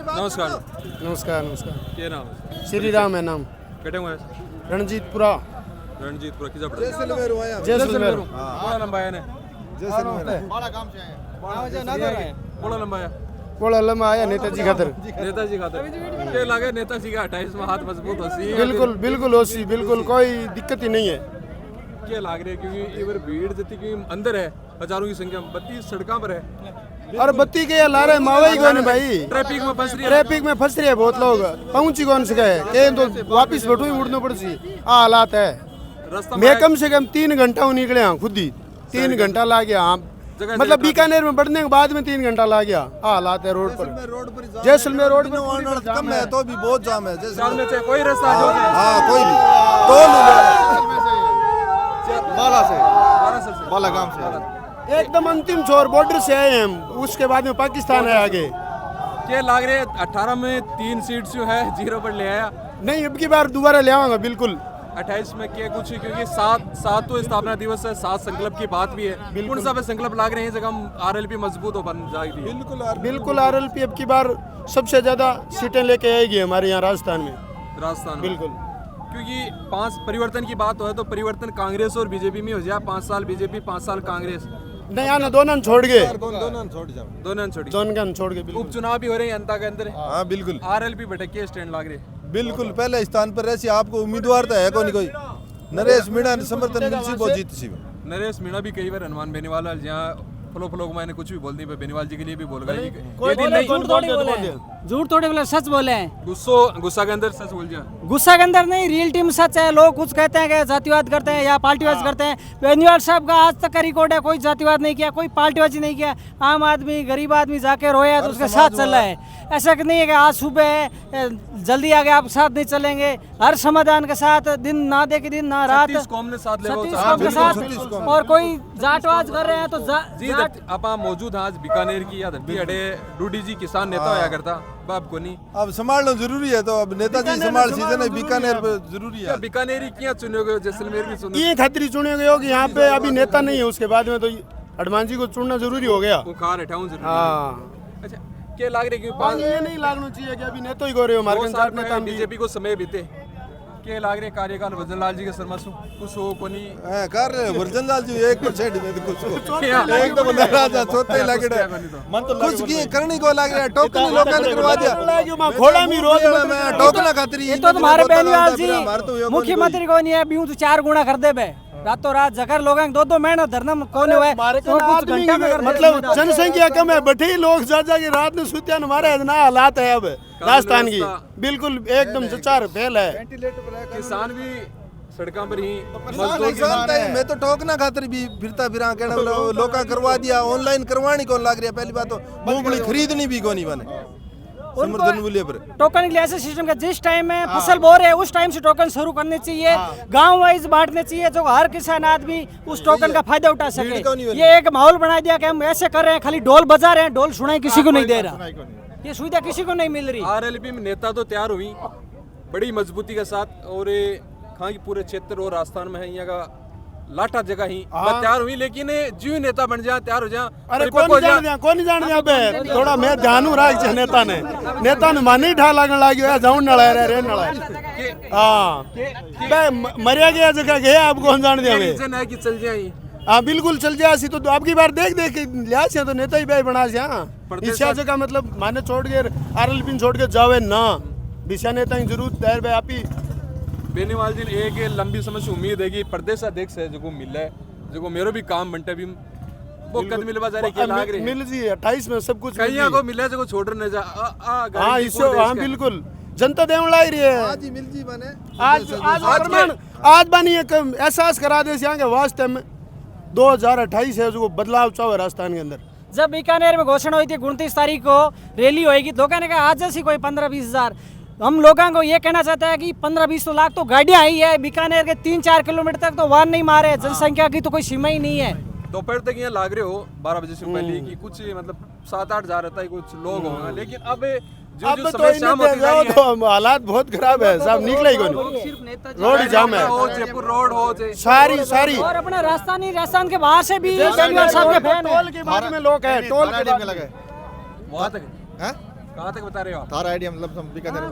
नमस्कार नमस्कार नमस्कार। क्या नाम है? श्री राम है नाम। कटे हुए हैं रणजीतपुरा रणजीतपुरा की जब जैसलमेर। बड़ा लंबा है ने बड़ा लंबा है बड़ा लम्बा आया नेताजी खातर। नेताजी खातर के लागे नेताजी का 28 में हाथ मजबूत होसी बिल्कुल बिल्कुल होसी बिल्कुल कोई दिक्कत ही नहीं है। क्या लाग रहे क्योंकि ये बार भीड़ जितनी कि अंदर है हजारों की संख्या 32 सड़कों पर है और बत्ती के ला रहे मावई कौन है भाई। ट्रैफिक में फंस रही है ट्रैफिक में फंस रहे हैं बहुत लोग। पहुंची कौन से गए के तो वापिस बैठो ही उड़ना पड़सी आ हालात है। रास्ता मैं कम से कम 3 घंटा निकले हाँ खुद ही 3 घंटा ला गया हाँ मतलब बीकानेर में बढ़ने के बाद में 3 घंटा ला गया हालात है रोड पर। जैसलमेर रोड पर कम है तो भी बहुत जाम है। साल में से कोई रास्ता जो हाँ कोई भी तो बालागाम से एकदम अंतिम छोर बॉर्डर से आए हम उसके बाद में पाकिस्तान है आगे। क्या लाग रहे 18 में 3 सीट जो है 0 पर ले आया नहीं अब की बार दोबारा ले आऊंगा बिल्कुल। 28 में क्या कुछ क्योंकि 7 तो स्थापना दिवस है 7 संकल्प की बात भी है कौन सा पे संकल्प लाग रहे हैं जगह हम आरएलपी मजबूत हो बन जाएगी। बिल्कुल आरएलपी अब की बार सबसे ज्यादा सीटें लेके आएगी हमारे यहाँ राजस्थान में। राजस्थान बिल्कुल क्योंकि 5 परिवर्तन की बात हो तो परिवर्तन कांग्रेस और बीजेपी में हो जाए 5 साल बीजेपी 5 साल कांग्रेस नहीं आना दोनों छोड़ गए दोनों छोड़ जाओ दोनों छोड़ी दोनों छोड़ के बिल्कुल। उपचुनाव भी हो रहे हैं जनता के अंदर हाँ बिल्कुल आरएलपी भटके स्टैंड लाग रहे बिल्कुल पहले स्थान पर ऐसी आपको उम्मीदवार तो है कोई नरेश मीणा समर्थन मिल सी बहुत जीत सी। नरेश मीणा भी कई बार हनुमान बेनीवाल जहाँ फलो को मैंने कुछ भी बोल दी बेनीवाल जी के लिए भी बोल गए झूठ थोड़े बोले सच बोले हैं। गुस्सा के अंदर सच बोल जा गुस्सा के अंदर नहीं रियल टीम सच है। लोग कुछ कहते हैं कि जातिवाद करते हैं या पार्टीवाद करते हैं। बेनीवाल साहब का आज तक का रिकॉर्ड है कोई जातिवाद नहीं किया कोई पार्टीवादी नहीं किया। आम आदमी गरीब आदमी जाके रोया तो उसके साथ चल रहा है। ऐसा नहीं है कि आज सुबह है जल्दी आगे आप साथ नहीं चलेंगे। हर समाधान के साथ दिन ना दे के दिन ना रात 36 कौम ने साथ ले के साथ और कोई जाटवाद कर रहे हैं तो जी आप मौजूद आज बीकानेर की या धरती अड़े डूडी जी किसान नेता होया करता बाप को नहीं अब संभालना जरूरी है तो अब नेताजी संभाल सीजन है बीकानेर पे जरूरी है। बीकानेर क्या चुनोगे जैसलमेर भी चुनो ये खतरी चुने गए हो कि यहाँ पे अभी नेता नहीं है उसके बाद में तो हनुमान जी को चुनना जरूरी हो गया। वो खा रहे जरूरी हाँ अच्छा क्या लाग रहे कि ये नहीं लागना चाहिए कि अभी नेता ही गो रहे हो मार्केट नेता बीजेपी को समय बीते के लाग रहे कार्यकाल वर्जन लाल जी के शर्मा सु कुछ हो कोनी कर वर्जन लाल जी 1% में कुछ एकदम नाराज है सोते लग रहा है मन तो कुछ की करनी को लग रहा है टोकन लोगों ने करवा दिया घोड़ा में रोज मैं टोकना खातरी ये तो तुम्हारे बेनीवाल जी मुख्यमंत्री को नहीं है बीऊ तो 4 गुना कर दे बे रातों रात जकर लोग 2-2 महीने धरना कौन हुआ है तो कुछ घंटा में मतलब जनसंख्या कम है बटे ही लोग जा के रात में सोते हमारे ना हालात है अब राजस्थान की बिल्कुल एकदम चचार फैल है। किसान भी सड़कों पर ही मैं तो टोकना खातर भी फिरता फिरा कहना लोग करवा दिया ऑनलाइन करवानी कौन लग रही है पहली बात तो मूंगफली खरीदनी भी कौन बने समर्थन मूल्य पर टोकन के लिए ऐसे सिस्टम का जिस टाइम में फसल बो रहे हैं उस टाइम से टोकन शुरू करने चाहिए। गांव वाइज बांटने चाहिए जो हर किसान आदमी उस टोकन का फायदा उठा सके। ये एक माहौल बना दिया कि हम ऐसे कर रहे हैं खाली ढोल बजा रहे हैं ढोल सुनाई किसी को नहीं दे रहा। ये सुविधा किसी को नहीं मिल रही। आरएलपी में नेता तो तैयार हुई बड़ी मजबूती के साथ और कहाँ की पूरे क्षेत्र और राजस्थान में है यहाँ का लाठा जगह ही तैयार हुई लेकिन जीव नेता बन जा तैयार हो जा। अरे कौन जान दिया बे थोड़ा मैं ध्यान राख नेता ने माने ही ढा लागन लागियो जाऊं नला रे नला हां बे मरिया गया जगह गया अब कौन जान दिया रीजन है कि चल जाए हां बिल्कुल चल जाए सी तो अब की बार देख लिया से तो नेता ही बे बना से हां इच्छा जगह मतलब माने छोड़ के आरएलपी छोड़ के जावे ना विषय नेता ही जरूर दायर बे आप ही बेनीवाल जी एक लंबी समय से उम्मीद है कि प्रदेश अध्यक्ष है जो मिल है जो मेरो भी काम बनते भी वो कद मिलवा जा रहे क्या लाग रहे मिल जी 28 में सब कुछ कहीं को मिले जो छोड़ न जा हां इसो हां बिल्कुल जनता देवन लाई रही है आज ही मिल जी बने आज बनी एक एहसास करा दे यहां के वास्ते में 2028 है जो बदलाव चाहे राजस्थान के अंदर। जब बीकानेर में घोषणा हुई थी 29 तारीख को रैली होगी लोगों ने कहा आज जैसी कोई 15-20 हजार हम लोगों को ये कहना चाहता है कि 15-20 लाख तो गाड़ियां आई है बीकानेर के 3-4 किलोमीटर तक तो वाहन नहीं मारे जनसंख्या की तो कोई सीमा ही नहीं है। दोपहर तक यहाँ लाग रहे हो 12 बजे से पहले कि कुछ मतलब 7-8 हजार रहता है कुछ लोग होंगे लेकिन अब जो समय शाम होती जा रही है तो हालात बहुत खराब है साहब निकला ही कोई रोड जाम है जयपुर रोड हो सारी और अपना राजस्थान के बाहर से भी बेनीवाल साहब के फैन टोल के बारे में लोग है टोल के लगे कहाँ तक बता रहे हो आप? थार आइडिया मतलब हम बीकानेर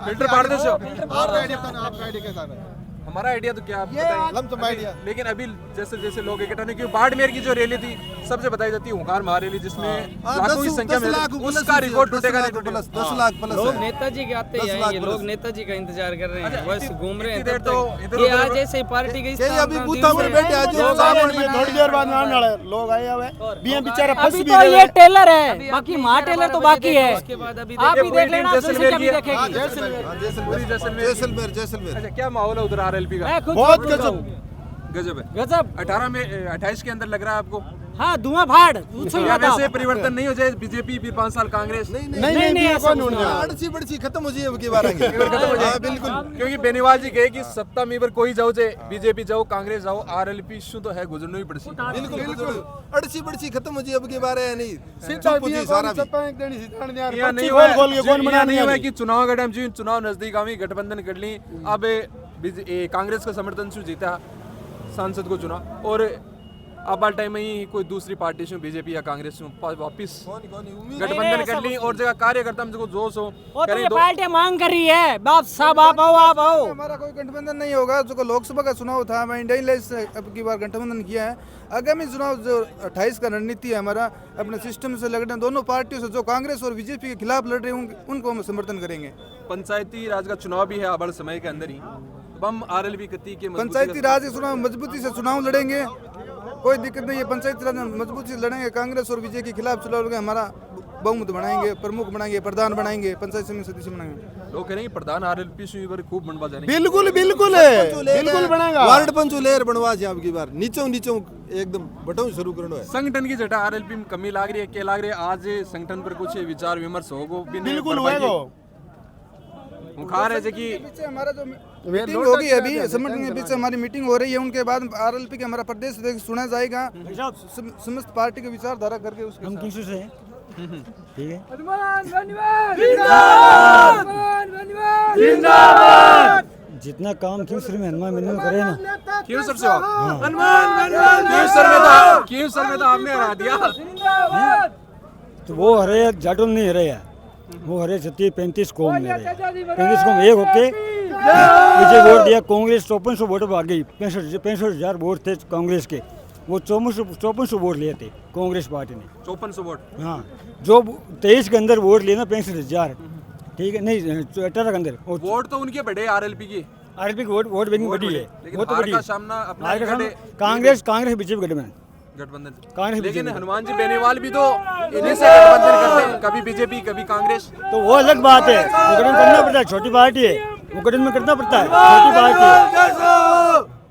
फिल्टर पाड़ दे सो थार आइडिया बताना आपका आइडिया कैसा है हमारा आइडिया तो क्या आप बताइए। लमसम आइडिया लेकिन अभी जैसे जैसे लोग इकट्ठा नहीं, क्योंकि बाड़मेर की जो रैली थी सबसे बताई जाती है हुंकार महारैली, जिसमें लाखों की संख्या में उसका रिकॉर्ड टूटेगा नहीं टूटेगा। 10 लाख प्लस लोग है। नेताजी के आते ही 10 हैं, लाख ये प्लस। लोग नेताजी का इंतजार कर रहे हैं, बस घूम रहे हैं इतनी देर तब तो तक। इधर ये उधर- आज ऐसे ही पार्टी के ये अभी बूथा पर बैठे आज लोग सावन में थोड़ी देर बाद में आने वाले लोग आए हुए बीएम बेचारा फंस अभी भी तो गए ये टेलर है, बाकी महा टेलर तो बाकी है। उसके बाद अभी आप भी देख लेना, जैसलमेर दूसरी की कभी है। देखेगी। पूरी जैसलमेर। जैसलमेर अच्छा क्या माहौल है उधर आरएलपी का? मैं खुद बहुत बोल रहा गजब। हूँ। गजब है। गजब। 18 में 28 के अंदर लग रहा है आपको? हाँ धुआं फाड़ पूछो या मत आप। वैसे परिवर्तन नहीं हो जाए, बीजेपी फिर 5 साल कांग्रेस? नहीं नहीं, नहीं ऐसा कौन कुछ उड़ने वाला? आड़सी बड़सी खत्म हो जाए अब की बार आगे हाँ बिल्कुल क्योंकि बेनीवाल जी कहे कि सत्ता में पर कोई जाओ जे बीजेपी जाओ कांग्रेस जाओ आरएलपी शू तो है गुजरनो ही पड़सी। बिल्कुल अड़सी बड़सी खत्म हो जाए अब की बार है नहीं सीधा चुप हो बीए जाए सारा कौन भी सपा एक देनी सीधा यार यहाँ पर्ची नहीं खोल हुआ खोल के कौन बना नहीं हुआ कि चुनाव का टाइम जी चुनाव नजदीक आवी गठबंधन कर ली, अब कांग्रेस का समर्थन से जीता सांसद को चुना और अब वाले टाइम में ही कोई दूसरी पार्टी से बीजेपी या कांग्रेस से वापिस गठबंधन कर ली और जगह कार्यकर्ता में जो जोश हो वो तो करें ये दो। पार्टियां मांग कर रही है, बाप साहब आप आओ आप आओ। हमारा कोई गठबंधन नहीं होगा। जो लोकसभा का चुनाव था, मैं इंडियन लाइन्स से अब की बार गठबंधन किया है। आगामी चुनाव जो 28 का रणनीति है हमारा, अपने सिस्टम से लड़ने दोनों पार्टियों से, जो कांग्रेस और बीजेपी के खिलाफ लड़ रहे हैं उनको हम समर्थन करेंगे। पंचायती राज का चुनाव भी है आबड़ समय के अंदर ही, अब हम आरएलपी कती के मजबूती पंचायती राज के चुनाव मजबूती से चुनाव लड़ेंगे, कोई दिक्कत नहीं है। पंचायती राज में मजबूती से लड़ेंगे, कांग्रेस और बीजेपी के खिलाफ चुनाव लड़ेंगे, हमारा बहुमत बनाएंगे, प्रमुख बनाएंगे, प्रधान बनाएंगे, पंचायत समिति सदस्य बनाएंगे। लोग कह रहे हैं प्रधान आरएलपी से पर खूब बनवा जाने बिल्कुल बिल्कुल है, बिल्कुल बनेगा। वार्ड पंचो लेयर बनवा जे अब की बार नीचों नीचों एकदम बटाऊ शुरू करनो है। संगठन की जटा आरएलपी में कमी लाग रही है, क्या लाग रही है? आज संगठन पर कुछ विचार विमर्श होगो बिल्कुल होएगा। मुखार है कि पीछे हमारा जो मीटिंग होगी अभी संगठन के पीछे हमारी मीटिंग हो रही है, उनके बाद आरएलपी के हमारा प्रदेश अध्यक्ष सुना जाएगा, समस्त पार्टी के विचारधारा करके उसके हम किसी से हैं ठीक है जितना काम क्यों सिर्फ हनुमान मंदिर में करे ना क्यों सर से हो? क्यों सर में तो आपने हरा दिया। तो वो हरे जाटों में नहीं हरे है, वो हरे 36-35 कौम में हरे 35 कौम एक होके मुझे वोट दिया कांग्रेस 5400 वोट भाग गई 65,000 वोट थे कांग्रेस के, वो 5400 वोट लिए थे कांग्रेस पार्टी ने 5400 वोट। हाँ जो 23 के अंदर वोट लिए ना 65,000 ठीक है नहीं 18 के अंदर और वोट तो उनके बढ़े आरएलपी की, आरएलपी की वोट बैंकिंग बड़ी है, लेकिन वो तो हार बड़ी का है। सामना अपना हार का गठे- सामना कांग्रेस बीजेपी गठबंधन गठबंधन से। कांग्रेस लेकिन बीजेपी। हनुमान जी बेनीवाल भी तो इन्हीं से गठबंधन करते हैं, कभी बीजेपी कभी कांग्रेस। तो वो अलग बात है, वो गठन करना पड़ता है, छोटी पार्टी है, वो गठन में करना पड़ता है, छोटी पार्टी है।